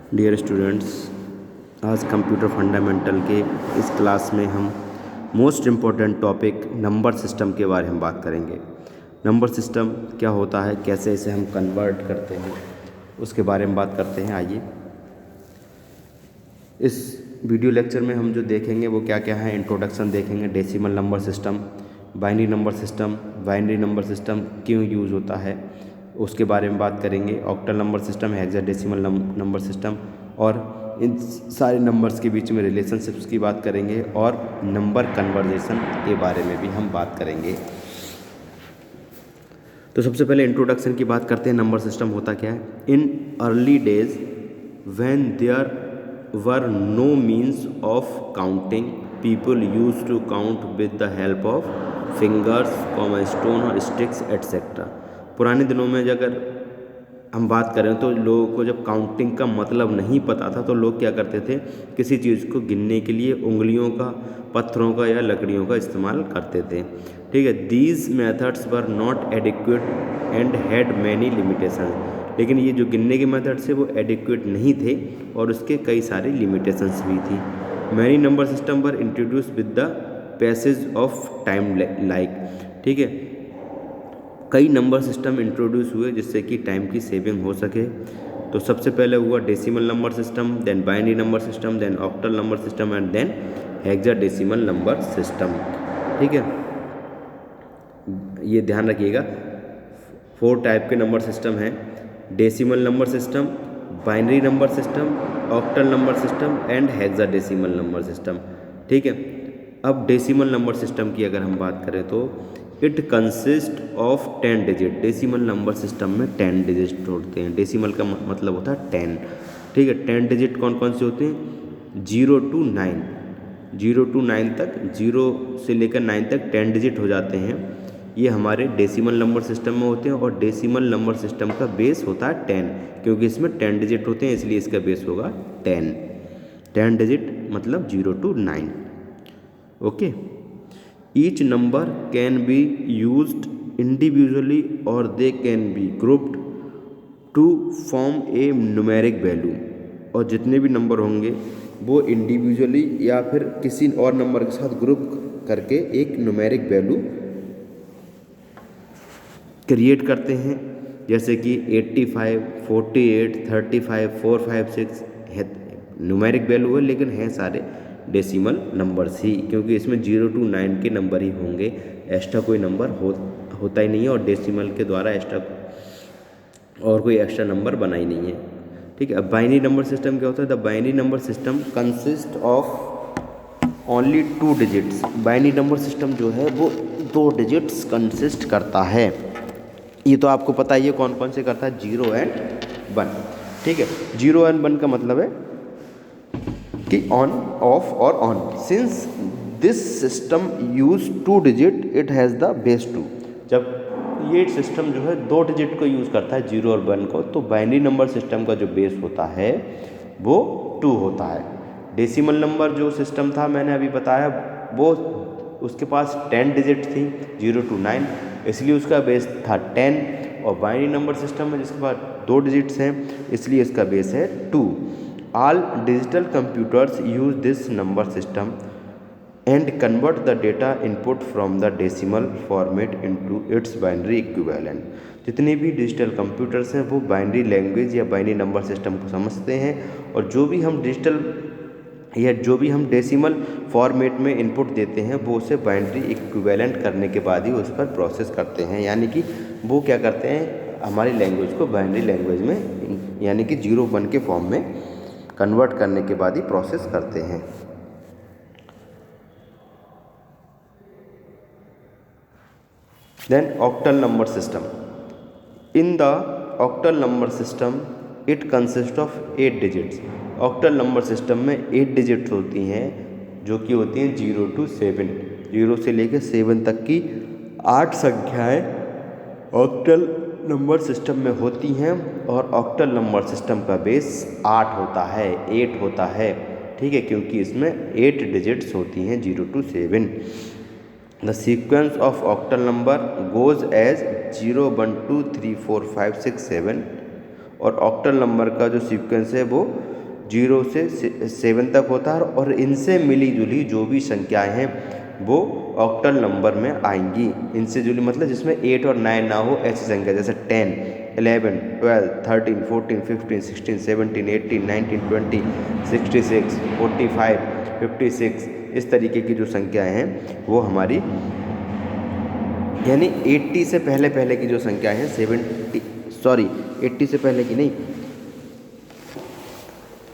Dear students, आज computer fundamental के इस क्लास में हम most important topic number system के बारे में बात करेंगे। नंबर सिस्टम क्या होता है, कैसे इसे हम कन्वर्ट करते हैं, उसके बारे में बात करते हैं। आइए, इस वीडियो लेक्चर में हम जो देखेंगे वो क्या क्या है। इंट्रोडक्शन देखेंगे, decimal number system, binary number system, binary number system क्यों यूज़ होता है उसके बारे में बात करेंगे। Octal number system, hexadecimal number system और इन सारे नंबर्स के बीच में रिलेशनशिप्स की बात करेंगे और नंबर कन्वर्जेशन के बारे में भी हम बात करेंगे। तो सबसे पहले इंट्रोडक्शन की बात करते हैं। नंबर सिस्टम होता क्या है। In early days when there were no means of counting, people use to count with the help of fingers, stone और स्टिक्स एट्सेट्रा। पुराने दिनों में अगर हम बात करें तो लोगों को जब काउंटिंग का मतलब नहीं पता था तो लोग क्या करते थे, किसी चीज़ को गिनने के लिए उंगलियों का, पत्थरों का या लकड़ियों का इस्तेमाल करते थे। ठीक है, these methods were not adequate and had many limitation. लेकिन ये जो गिनने के मेथड्स थे वो एडिक्वेट नहीं थे और उसके कई सारे लिमिटेशंस भी थी। Many number system were introduce with the passage of time like. ठीक है, कई नंबर सिस्टम इंट्रोड्यूस हुए जिससे कि टाइम की सेविंग हो सके। तो सबसे पहले हुआ decimal number system, then binary number system, then octal number system and then hexadecimal number system. ठीक है, ये ध्यान रखिएगा, 4 टाइप के नंबर सिस्टम हैं। Decimal number system, binary number system, octal number system and hexadecimal number system. ठीक है, अब डेसिमल नंबर सिस्टम की अगर हम बात करें तो it consist of 10 digit. Decimal number system में 10 डिजिट होते हैं। डेसिमल का मतलब होता है 10। ठीक है, 10 डिजिट कौन कौन से होते हैं? 0 to 9, 0 to 9 तक, 0 से लेकर 9 तक 10 डिजिट हो जाते हैं। ये हमारे डेसिमल नंबर सिस्टम में होते हैं और डेसिमल नंबर सिस्टम का बेस होता है 10, क्योंकि इसमें 10 डिजिट होते हैं इसलिए इसका बेस होगा 10। 10 डिजिट मतलब 0 to 9। Okay, each number can be used individually or they can be grouped to form a numeric value। और जितने भी नंबर होंगे वो इंडिविजुअली या फिर किसी और नंबर के साथ ग्रुप करके एक न्यूमेरिक वैल्यू क्रिएट करते हैं, जैसे कि 85, 48, 35, 4, 5, 6 है न्यूमेरिक वैल्यू है, लेकिन हैं सारे डेसिमल नंबर्स ही, क्योंकि इसमें 0 to 9 के नंबर ही होंगे, एक्स्ट्रा कोई नंबर होता ही नहीं है और डेसिमल के द्वारा एक्स्ट्रा और कोई एक्स्ट्रा नंबर बना ही नहीं है। ठीक है, अब बाइनरी नंबर सिस्टम क्या होता है? The binary number system consist of only 2 digits. Binary number system जो है वो 2 डिजिट्स कंसिस्ट करता है। ये तो आपको पता ही है कौन कौन से करता है, 0 एंड 1। ठीक है, 0 एंड 1 का मतलब है कि ऑन, ऑफ और on. Since this system use 2 digit it has the base 2। जब ये सिस्टम जो है 2 डिजिट को यूज़ करता है, 0 और 1 को, तो बाइनरी नंबर सिस्टम का जो बेस होता है वो 2 होता है। डेसिमल नंबर जो सिस्टम था मैंने अभी बताया, वो उसके पास 10 डिजिट थी, 0 to 9, इसलिए उसका बेस था 10। और बाइनरी नंबर सिस्टम में जिसके पास 2 डिजिट्स हैं इसलिए इसका बेस है 2। All digital computers use this number system and convert the data input from the decimal format into its binary equivalent। जितने भी डिजिटल कंप्यूटर्स हैं वो बाइनरी लैंग्वेज या बाइनरी नंबर सिस्टम को समझते हैं और जो भी हम डेसिमल फॉर्मेट में इनपुट देते हैं वो उसे बाइनरी इक्विवेलेंट करने के बाद ही उस पर प्रोसेस करते हैं। यानी कि वो क्या करते हैं, हमारी लैंग्वेज को बाइनरी लैंग्वेज में यानी कि 0 1 के फॉर्म में कन्वर्ट करने के बाद ही प्रोसेस करते हैं। Then octal number system. In the octal number system it consist of 8 digits. Octal number system में 8 डिजिट्स होती हैं जो कि होती हैं 0 to 7। 0 से लेकर 7 तक की 8 संख्याएं ऑक्टल नंबर सिस्टम में होती हैं और ऑक्टल नंबर सिस्टम का बेस 8 होता है, 8 होता है। ठीक है, क्योंकि इसमें 8 डिजिट्स होती हैं 0 to 7। The sequence of octal number goes as 0 1 2 3 4 5 6 7। और ऑक्टल नंबर का जो सीक्वेंस है वो 0 से 7 तक होता है और इनसे मिली जुली जो भी संख्याएं हैं वो ऑक्टल नंबर में आएंगी। इनसे जुली मतलब जिसमें 8 और 9 ना हो ऐसी संख्या, जैसे 10, 11, 12, 13, 14, 15, 16, 17, 18, 19, 20, 66, 45, 56, इस तरीके की जो संख्याएं हैं वो हमारी, यानी 80 से पहले पहले की जो संख्याएं हैं 80 से पहले की नहीं,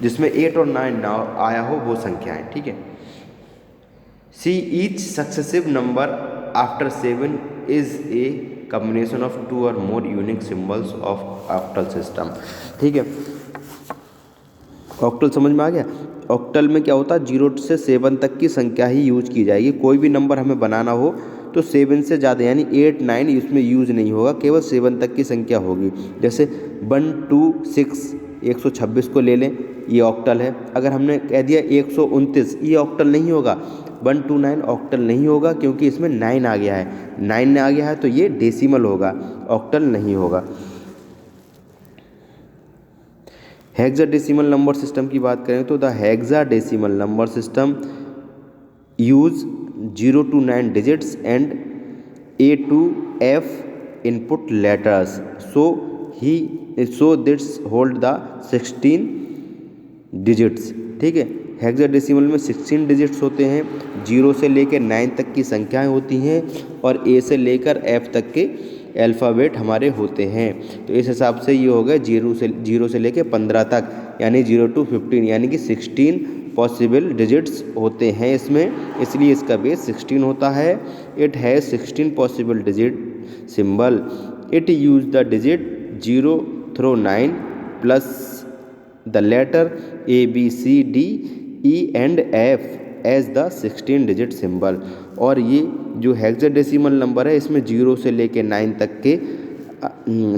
जिसमें 8 और 9 ना आया हो वो संख्याएं, ठीक है। See each successive number after 7 is a combination of 2 और मोर unique symbols of octal system, ठीक है। ऑक्टल समझ में आ गया। ऑक्टल में क्या होता है, 0 से 7 तक की संख्या ही यूज की जाएगी। कोई भी नंबर हमें बनाना हो तो 7 से ज़्यादा यानी 8, 9 इसमें यूज नहीं होगा, केवल 7 तक की संख्या होगी। जैसे 1, 2, 6, 126 को ले लें, ये ऑक्टल है। अगर हमने कह दिया 129, ये ऑक्टल नहीं होगा। 129 ऑक्टल नहीं होगा क्योंकि इसमें 9 आ गया है। 9 आ गया है तो ये डेसिमल होगा, ऑक्टल नहीं होगा। हेक्साडेसिमल नंबर सिस्टम की बात करें तो the hexadecimal number system use 0 to 9 digits and A to F input letters, so this hold the 16 digits, ठीक है। हेक्साडेसिमल में 16 डिजिट्स होते हैं, 0 से लेकर 9 तक की संख्याएं होती हैं और A से लेकर F तक के अल्फ़ाबेट हमारे होते हैं। तो इस हिसाब से ये हो गए 0 से लेकर 15 तक, यानी 0 to 15, यानी कि 16 पॉसिबल डिजिट्स होते हैं इसमें, इसलिए इसका बेस 16 होता है। It has 16 possible digit symbol. It use the digit 0 through 9 plus the letter A, B, C, D, E and F as the 16 digit symbol. और ये जो हेक्साडेसिमल नंबर है इसमें 0 से लेकर 9 तक के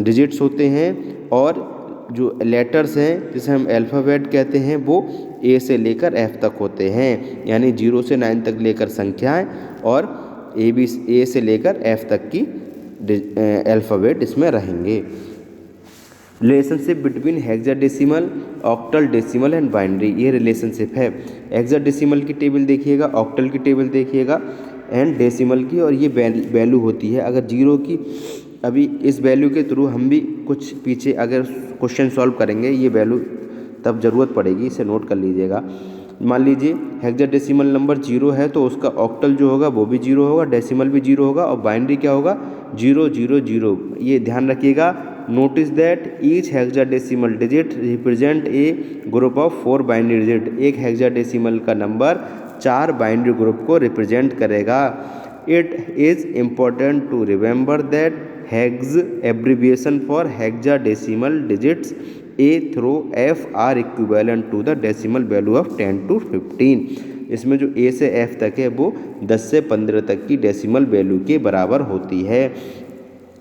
डिजिट्स होते हैं और जो लेटर्स हैं जिसे हम अल्फ़ाबेट कहते हैं वो A से लेकर F तक होते हैं, यानी 0 से 9 तक लेकर संख्याएं और A से लेकर F तक की अल्फ़ाबेट इसमें रहेंगे। Relationship between hexadecimal, octal, decimal and binary, ये रिलेशनशिप है। हेक्साडेसिमल की टेबल देखिएगा, ऑक्टल की टेबल देखिएगा एंड डेसिमल की, और ये वैल्यू होती है। अगर 0 की, अभी इस वैल्यू के थ्रू हम भी कुछ पीछे अगर क्वेश्चन सॉल्व करेंगे, ये वैल्यू तब ज़रूरत पड़ेगी, इसे नोट कर लीजिएगा। मान लीजिए हेक्साडेसिमल नंबर 0 है तो उसका ऑक्टल जो होगा वो भी 0 होगा, डेसिमल भी 0 होगा और बाइनरी क्या होगा 0 0 0। ये ध्यान रखिएगा। Notice that each hexadecimal digit represent a group of 4 binary digit. एक हेक्साडेसिमल का नंबर 4 बाइनरी ग्रुप को रिप्रेजेंट करेगा। It is important to remember that hex abbreviation for hexadecimal digits A through F are equivalent to the decimal value of 10 to 15। इसमें जो A से F तक है वो 10 से 15 तक की डेसिमल वैल्यू के बराबर होती है।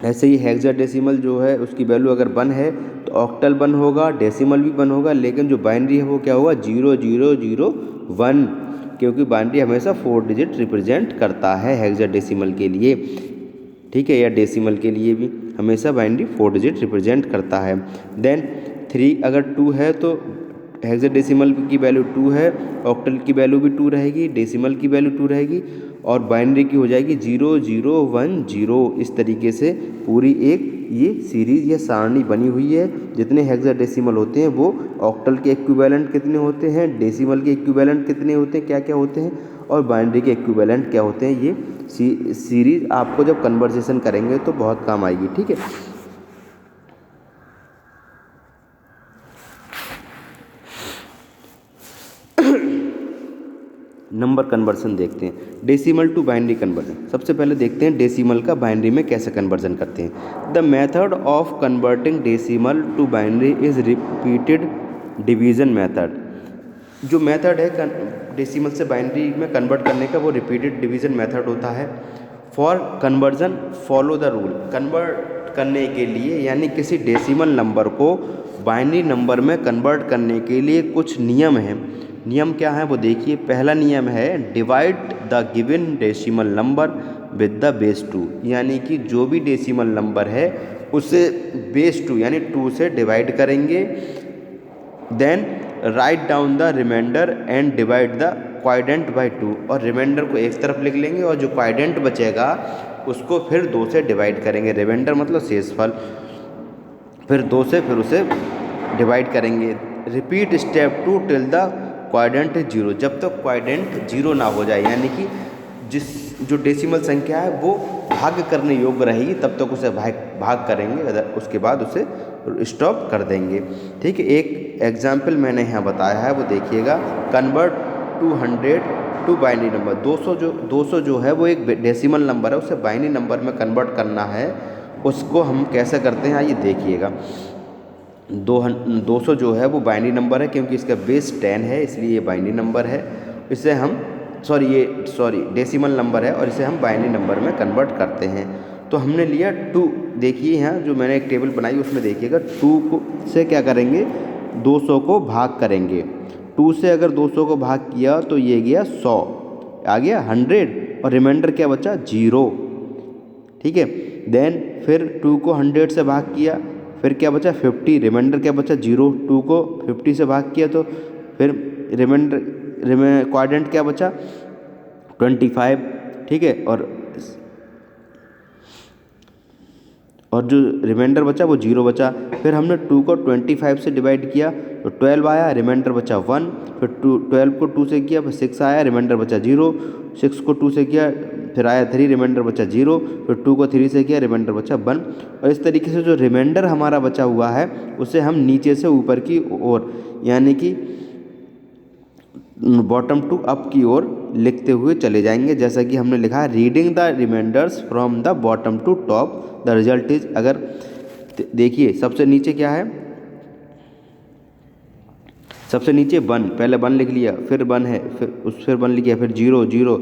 ऐसे ही हेक्साडेसिमल जो है उसकी वैल्यू अगर 1 है तो ऑक्टल 1 होगा, डेसिमल भी 1 होगा, लेकिन जो बाइनरी है वो क्या होगा 0 0 0 1, क्योंकि बाइनरी हमेशा 4 डिजिट रिप्रेजेंट करता है हेक्साडेसिमल के लिए, ठीक है, या डेसिमल के लिए भी हमेशा बाइनरी 4 डिजिट रिप्रेजेंट करता है। देन 3 अगर 2 है तो हेक्साडेसिमल की वैल्यू 2 है, ऑक्टल की वैल्यू भी 2 रहेगी, डेसिमल की वैल्यू 2 रहेगी और बाइनरी की हो जाएगी 0 0 1 0। इस तरीके से पूरी एक ये सीरीज या सारणी बनी हुई है। जितने हेक्साडेसिमल होते हैं वो ऑक्टल के इक्विवेलेंट कितने होते हैं, डेसिमल के इक्विवेलेंट कितने होते हैं, क्या क्या होते हैं, और बाइनरी के इक्विवेलेंट क्या होते हैं। ये सीरीज आपको जब कन्वर्सेशन करेंगे तो बहुत काम आएगी, ठीक है। नंबर कन्वर्जन देखते हैं, डेसिमल टू बाइनरी कन्वर्जन। सबसे पहले देखते हैं डेसिमल का बाइनरी में कैसे कन्वर्जन करते हैं। The method of converting decimal to binary is repeated division method. जो मेथड है डेसिमल से बाइनरी में कन्वर्ट करने का वो रिपीटेड डिवीजन मेथड होता है। For conversion follow the rule. Convert करने के लिए यानी किसी डेसिमल नंबर को बाइनरी नंबर में कन्वर्ट करने के लिए कुछ नियम हैं। नियम क्या है वो देखिए। पहला नियम है divide the given decimal number with the base 2, यानी कि जो भी डेसिमल नंबर है उसे बेस 2 यानी 2 से डिवाइड करेंगे then write down the remainder and divide the quadrant by 2, और रिमाइंडर को एक तरफ लिख लेंगे और जो क्वाड्रेंट बचेगा उसको फिर 2 से डिवाइड करेंगे। रिमाइंडर मतलब शेषफल, फिर 2 से फिर उसे डिवाइड करेंगे। Repeat step 2 till the quadrant is 0, जब तक क्वाड्रेंट 0 ना हो जाए, यानी कि जो डेसिमल संख्या है वो भाग करने योग्य रहेगी तब तक उसे भाग करेंगे, उसके बाद उसे स्टॉप कर देंगे। ठीक है, एक एग्जाम्पल मैंने यहाँ बताया है वो देखिएगा। Convert 200 to binary number. 200 जो है वो एक डेसिमल नंबर है, उसे बाइनरी नंबर में कन्वर्ट करना है। उसको हम कैसे करते हैं आइए देखिएगा। 200 जो है वो बाइनरी नंबर है, क्योंकि इसका बेस 10 है इसलिए ये बाइनरी नंबर है। इसे हम डेसिमल नंबर है और इसे हम बाइनरी नंबर में कन्वर्ट करते हैं। तो हमने लिया 2, देखिए यहाँ जो मैंने एक टेबल बनाई उसमें देखिएगा 2 को से क्या करेंगे, 200 को भाग करेंगे। 2 से अगर 200 को भाग किया तो ये गया 100, आ गया 100 और रिमाइंडर क्या बचा 0। ठीक है, देन फिर 2 को 100 से भाग किया, फिर क्या बचा 50, रिमाइंडर क्या बचा 0। 2 को 50 से भाग किया तो फिर क्वाड्रेंट क्या बचा 25। ठीक है, और जो रिमाइंडर बचा वो 0 बचा। फिर हमने 2 को 25 से डिवाइड किया तो 12 आया, रिमाइंडर बचा 1। फिर 12 को 2 से किया, फिर 6 आया, रिमाइंडर बचा 0। 6 को 2 से किया, फिर आया 3, रिमाइंडर बचा 0। फिर 2 को 3 से किया, रिमाइंडर बचा 1। और इस तरीके से जो रिमाइंडर हमारा बचा हुआ है उसे हम नीचे से ऊपर की ओर, यानी कि बॉटम टू अप की ओर लिखते हुए चले जाएंगे। जैसा कि हमने लिखा है, reading the remainders from the bottom to top the result is. अगर देखिए सबसे नीचे क्या है, सबसे नीचे 1, पहले 1 लिख लिया, फिर 1 है, फिर 1 लिख लिया, फिर 0 0,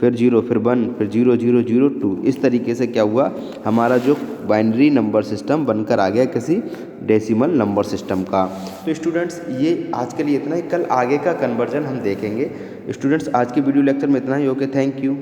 फिर 0, फिर 1, फिर 0 0 0 2। इस तरीके से क्या हुआ, हमारा जो बाइनरी नंबर सिस्टम बनकर आ गया किसी डेसिमल नंबर सिस्टम का। तो स्टूडेंट्स ये आज के लिए इतना ही, कल आगे का कन्वर्जन हम देखेंगे। स्टूडेंट्स आज की वीडियो लेक्चर में इतना ही। Okay, thank you.